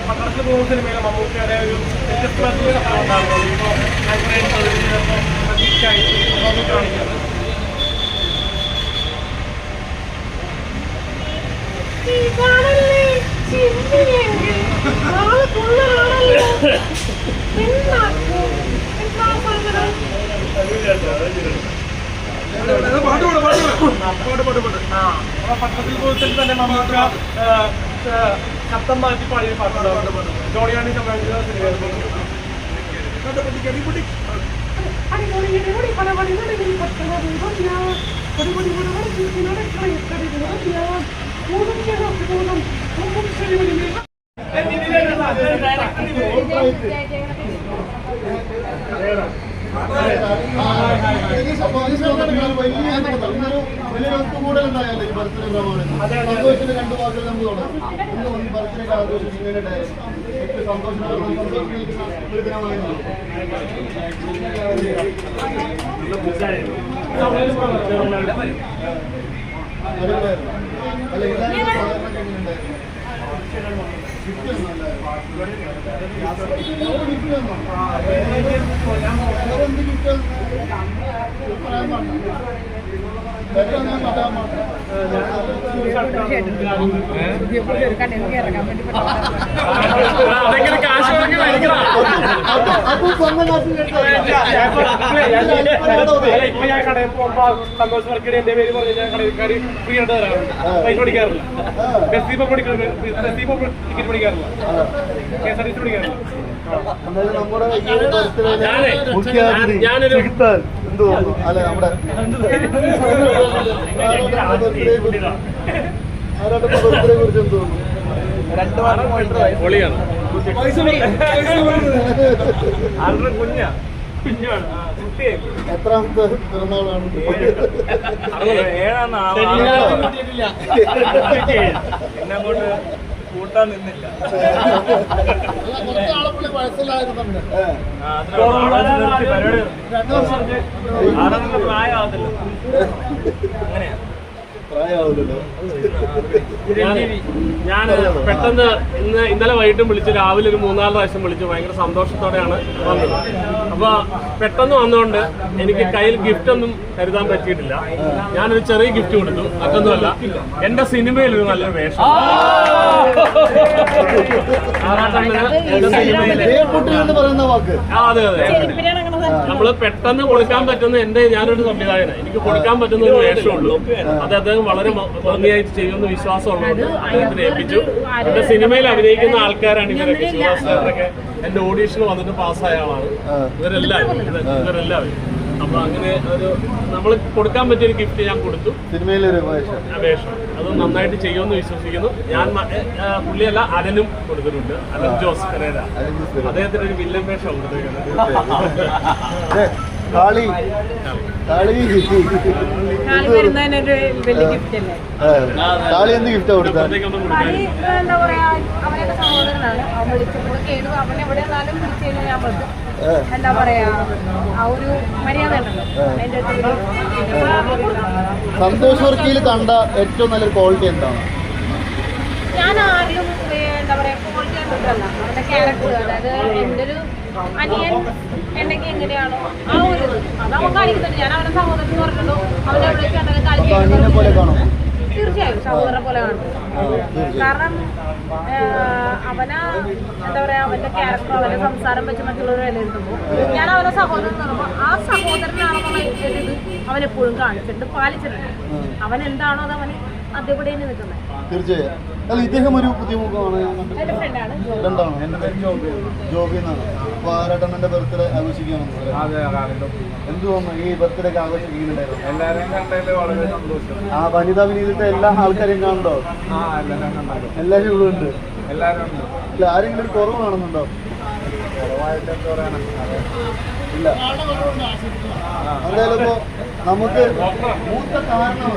പട്ടണത്തിൽ പോകുന്ന സിനിമയിലെ മമ്മൂക്കയുടെ ഒരു കാണിക്കുന്നത്. പട്ടണത്തിൽ പോയി തന്നെ മമ്മൂക്ക ശബ്ദം മാറ്റി പാടിയ പാട്ടുണ്ട്. ജോണിയാണി സംബന്ധിച്ച വലിയൊരുകൂടലുണ്ടായാലും ബർത്ത്ഡേ പ്രമാണം സന്തോഷത്തിന്റെ 2 വാക്കുകൾ നമുക്ക് തുടങ്ങാം. ബർത്ത്ഡേ ആഘോഷിക്കുന്നതിന്റെ സന്തോഷമായിരുന്നു ഒരു ദിനമായിരുന്നു. അല്ല ഇതായിരുന്നു സാധാരണ എങ്ങനെയുണ്ടായിരുന്നു? ഞാൻ കടയിൽ പോകുമ്പോ സന്തോഷ് വർക്കിയുടെ എന്റെ പേര് പറഞ്ഞ ഞാൻ കടയിൽക്കാര് ഫ്രീ ആയിട്ട് തരാറുണ്ട്. പൈസ പഠിക്കാറില്ല. ടിക്കറ്റ് പഠിക്കാറില്ല. KSRTC പഠിക്കാറില്ല. ഞാനൊരു അല്ല നമ്മുടെ ബർത്ത്ഡേ കുറിച്ച് എന്ത് തോന്നുന്നു? 2 വാരം പൊളിയാണ്. കുഞ്ഞാണ്. എത്രാമത്തെ പിറന്നാളാണ്? 7 അങ്ങോട്ട് കൂട്ടാൻ നിന്നില്ല. പ്രായമാകത്തില്ല. അങ്ങനെയാ ഞാൻ പെട്ടെന്ന് ഇന്നലെ വൈകിട്ടും വിളിച്ചു, രാവിലെ ഒരു 3-4 പ്രാവശ്യം വിളിച്ചു. ഭയങ്കര സന്തോഷത്തോടെയാണ് വന്നത്. അപ്പൊ പെട്ടെന്ന് വന്നുകൊണ്ട് എനിക്ക് കയ്യിൽ ഗിഫ്റ്റ് ഒന്നും കരുതാൻ പറ്റിയിട്ടില്ല. ഞാനൊരു ചെറിയ ഗിഫ്റ്റ് കൊടുത്തു. അതൊന്നുമല്ല, എന്റെ സിനിമയിൽ ഒരു നല്ലൊരു വേഷം. അതെ അതെ, നമ്മള് പെട്ടെന്ന് കൊടുക്കാൻ പറ്റുന്ന ഞാനൊരു സംവിധായകനാണ്. എനിക്ക് കൊടുക്കാൻ പറ്റുന്ന ഒരു വേഷമുള്ളൂ. അത് അദ്ദേഹം വളരെ ഭംഗിയായിട്ട് ചെയ്യുമെന്ന് വിശ്വാസമുള്ളത് അദ്ദേഹത്തിന് ഏൽപ്പിച്ചു. എന്റെ സിനിമയിൽ അഭിനയിക്കുന്ന ആൾക്കാരാണ് ഇവരൊക്കെ. ശിവദാസൊക്കെ എന്റെ ഓഡീഷന് വന്നിട്ട് പാസ്സായ ആളാണ് ഇവരെല്ലാവരും. അപ്പൊ അങ്ങനെ ഒരു നമ്മൾ കൊടുക്കാൻ പറ്റിയൊരു ഗിഫ്റ്റ് ഞാൻ കൊടുത്തു. സിനിമയിലൊരു വേഷം അത് നന്നായിട്ട് ചെയ്യുമെന്ന് വിശ്വസിക്കുന്നു. ഞാൻ പുള്ളിയല്ല, അലനും കൊടുത്തിട്ടുണ്ട്. അലൻ ജോസ് പെരേര, അദ്ദേഹത്തിന് ഒരു വില്ലൻ വേഷം കൊടുത്തിരിക്കുന്നത്. എന്ത് ഗിഫ്റ്റാ കൊടുത്തത്? എന്താ പറയാ, അവനൊക്കെ സഹോദരനാണ്. അവൻ വിളിച്ചപ്പോൾ കേട്ടു. അവൻ എവിടെ നിന്നാലും വിളിച്ചു കഴിഞ്ഞാൽ ഞാൻ പറഞ്ഞു എന്താ പറയാ, ആ ഒരു മര്യാദ ഉണ്ടല്ലോ. സന്തോഷ് വർക്കിയിൽ കണ്ട ഏറ്റവും നല്ലൊരു ക്വാളിറ്റി എന്താണ്? ഞാൻ ആദ്യം എന്താ പറയാ, ക്വാളിറ്റി കണ്ടിട്ടല്ല, അവന്റെ ക്യാരക്ടർ. അതായത് എൻ്റെ ഒരു അനിയൻ ഉണ്ടെങ്കിൽ എങ്ങനെയാണോ ആ ഒരു അത് അവൻ കാണിക്കുന്നുണ്ട്. ഞാൻ അവന്റെ സഹോദരൻ എന്ന് പറഞ്ഞിട്ടുണ്ടോ, അവന്റെ എവിടേക്ക് എന്തെങ്കിലും കളിക്കുന്നു. തീർച്ചയായും സഹോദരനെ പോലെ കാണുന്നത്. കാരണം അവന് എന്താ പറയാ, അവന്റെ ക്യാരക്ടർ, അവന്റെ സംസാരം വെച്ച് മറ്റുള്ളവർ വിലയിരുത്തുമ്പോൾ ഞാൻ അവനെ സഹോദരൻ എന്ന് പറയുമ്പോൾ ആ സഹോദരനാണെന്നുള്ള ഇത് അവൻ എപ്പോഴും കാണിച്ചിട്ടുണ്ട്, പാലിച്ചിട്ടുണ്ട്. അവൻ എന്താണോ അത് അവന് അതേപടി നിൽക്കുന്നത്. തീർച്ചയായും. അല്ല, ഇദ്ദേഹം ഒരു പുതിയ മുഖമാണ്. എന്റെ ഫ്രണ്ടാണ്. എന്റെ പേര് ജോബി എന്നാണ്. അപ്പൊ ആരാട്ടന്റെ ബർത്ത്ഡേ ആഘോഷിക്കുകയാണെന്ന് എന്ത് തോന്നുന്നു? ഈ ബർത്ത്ഡേ ഒക്കെ ആഘോഷിക്കുന്നുണ്ടായിരുന്നു. എല്ലാവരെയും കണ്ടതിൽ വളരെ സന്തോഷം. ആ വനിതാ വിനീതത്തെ എല്ലാ ആൾക്കാരെയും കാണുന്നുണ്ടോ? എല്ലാവരും ഇവിടെ ഉണ്ട്. എല്ലാവരും ഉണ്ട്. ഇല്ല, ആരെങ്കിലും ഒരു കുറവ് കാണുന്നുണ്ടോ? കുറവായിട്ട് എന്താ പറയണം, ഇല്ല. എന്തായാലും ഇപ്പോ നമുക്ക് മൂത്ത കാരണം